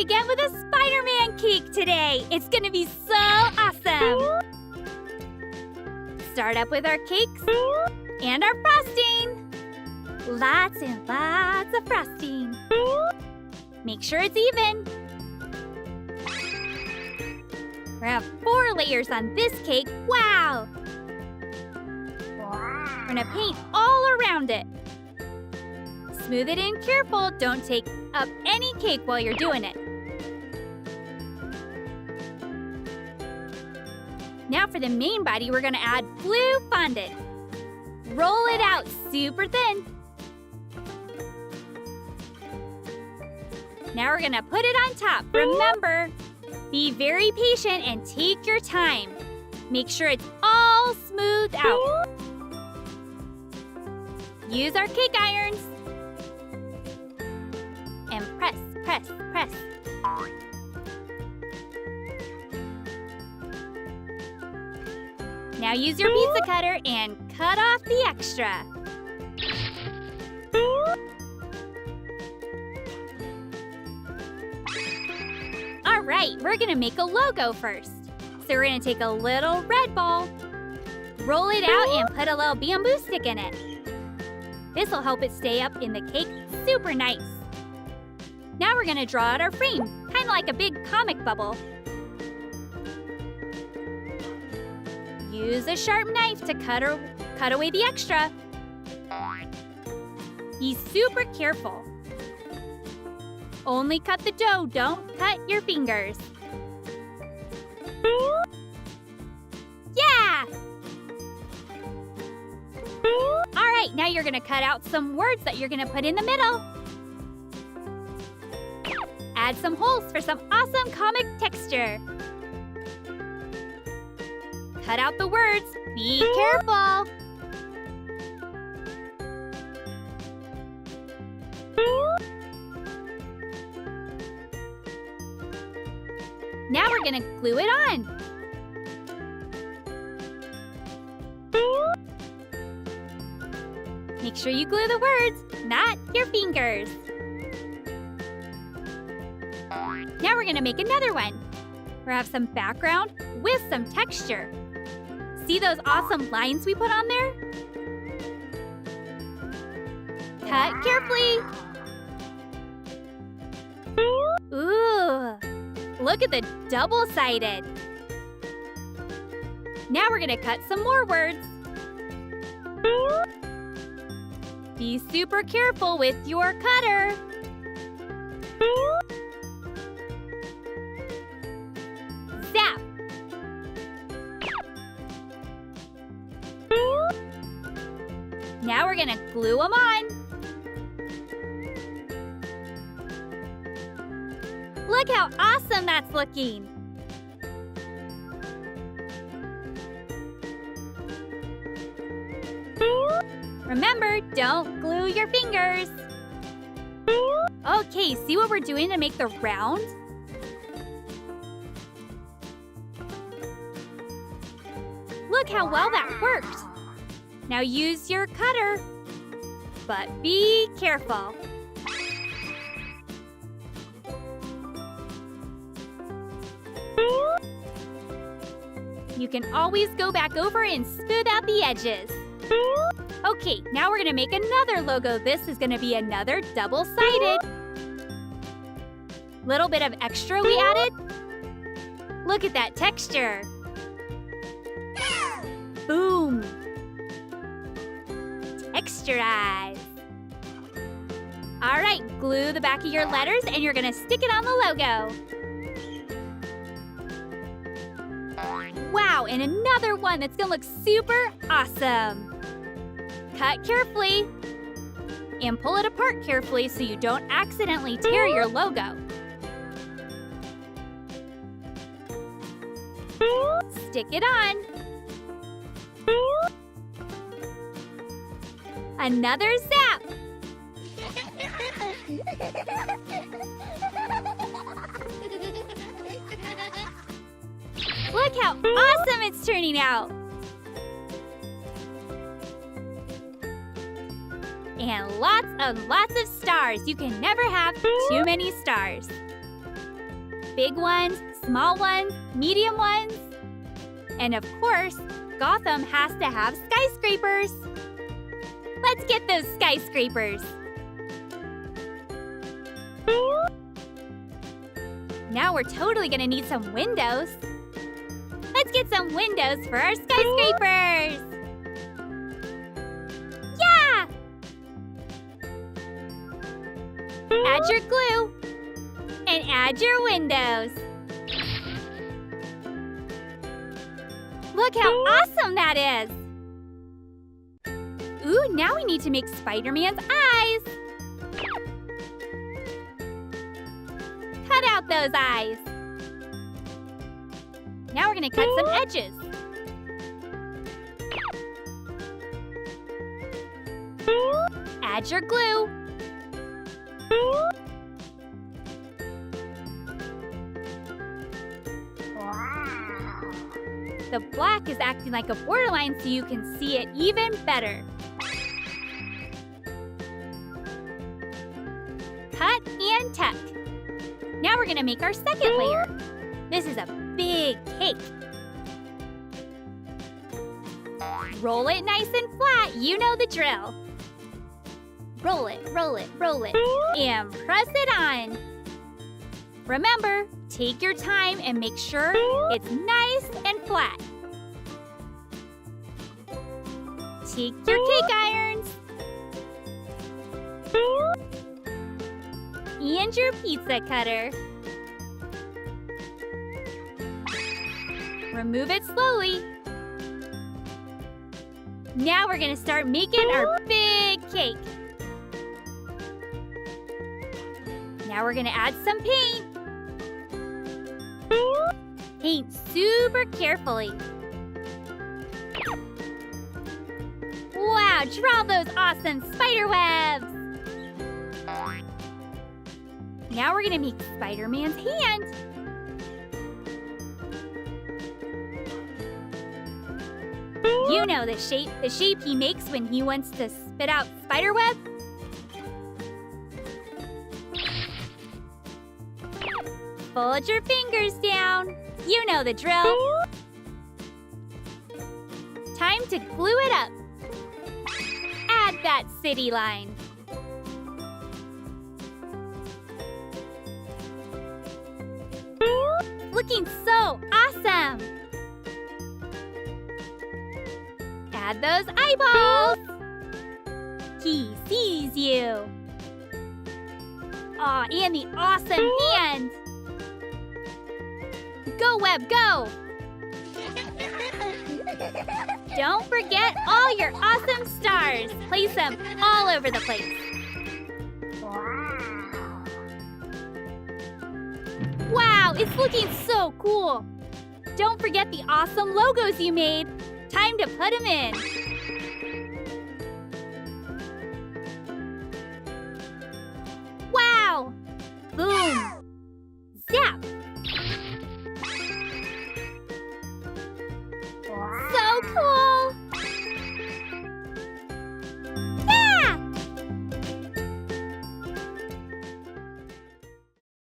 again with a Spider-Man cake today. It's gonna be so awesome. Start up with our cakes and our frosting. Lots and lots of frosting. Make sure it's even. We're gonna have 4 layers on this cake. Wow! We're gonna paint all around it. Smooth it in careful. Don't take up any cake while you're doing it. Now for the main body, we're gonna add blue fondant. Roll it out super thin. Now we're gonna put it on top. Remember, be very patient and take your time. Make sure it's all smoothed out. Use our cake irons. And press, press, press. Now use your pizza cutter and cut off the extra. All right, we're gonna make a logo first. So we're gonna take a little red ball, roll it out and put a little bamboo stick in it. This will help it stay up in the cake super nice. Now we're gonna draw out our frame, kind of like a big comic bubble. Use a sharp knife to cut away the extra. Be super careful. Only cut the dough, don't cut your fingers. Yeah! All right, now you're gonna cut out some words that you're gonna put in the middle. Add some holes for some awesome comic texture. Cut out the words. Be careful. Now we're gonna glue it on. Make sure you glue the words, not your fingers. Now we're gonna make another one. We're gonna have some background with some texture. See those awesome lines we put on there? Cut carefully. Ooh, look at the double-sided. Now we're gonna cut some more words. Be super careful with your cutter. Zap! Now we're gonna glue them on. Look how awesome that's looking. Remember, don't glue your fingers. Okay, see what we're doing to make the round? Look how well that worked. Now use your cutter, but be careful. You can always go back over and smooth out the edges. Okay, now we're gonna make another logo. This is gonna be another double-sided. Little bit of extra we added. Look at that texture. Boom. Texturize. All right, glue the back of your letters and you're gonna stick it on the logo. Wow, and another one that's gonna look super awesome. Cut carefully and pull it apart carefully so you don't accidentally tear your logo. Stick it on. Another zap. Look how awesome it's turning out. And lots of stars. You can never have too many stars. big ones, small ones, medium ones. And of course, Gotham has to have skyscrapers. Let's get those skyscrapers. Now we're totally gonna need some windows. Let's get some windows for our skyscrapers. Yeah! Add your glue and add your windows. Look how awesome that is! Ooh, now we need to make Spider-Man's eyes. Cut out those eyes. Now we're gonna cut some edges. Add your glue. The black is acting like a borderline so you can see it even better. Cut and tuck. Now we're gonna make our second layer. This is a big cake. Roll it nice and flat, you know the drill. Roll it, roll it, roll it, and press it on. Remember, take your time and make sure it's nice and flat. Take your cake irons and your pizza cutter. Remove it slowly. Now we're gonna start making our big cake. Now we're gonna add some paint. Paint super carefully. Wow, draw those awesome spider webs. Now we're gonna make Spider-Man's hand. You know the shape he makes when he wants to spit out spider web. Fold your fingers down. You know the drill. Time to glue it up. Add that city line. Looking so awesome. Add those eyeballs. He sees you. Aw, and the awesome hand. Go, Web, go! Don't forget all your awesome stars. Place them all over the place. Wow, it's looking so cool. Don't forget the awesome logos you made. Time to put them in.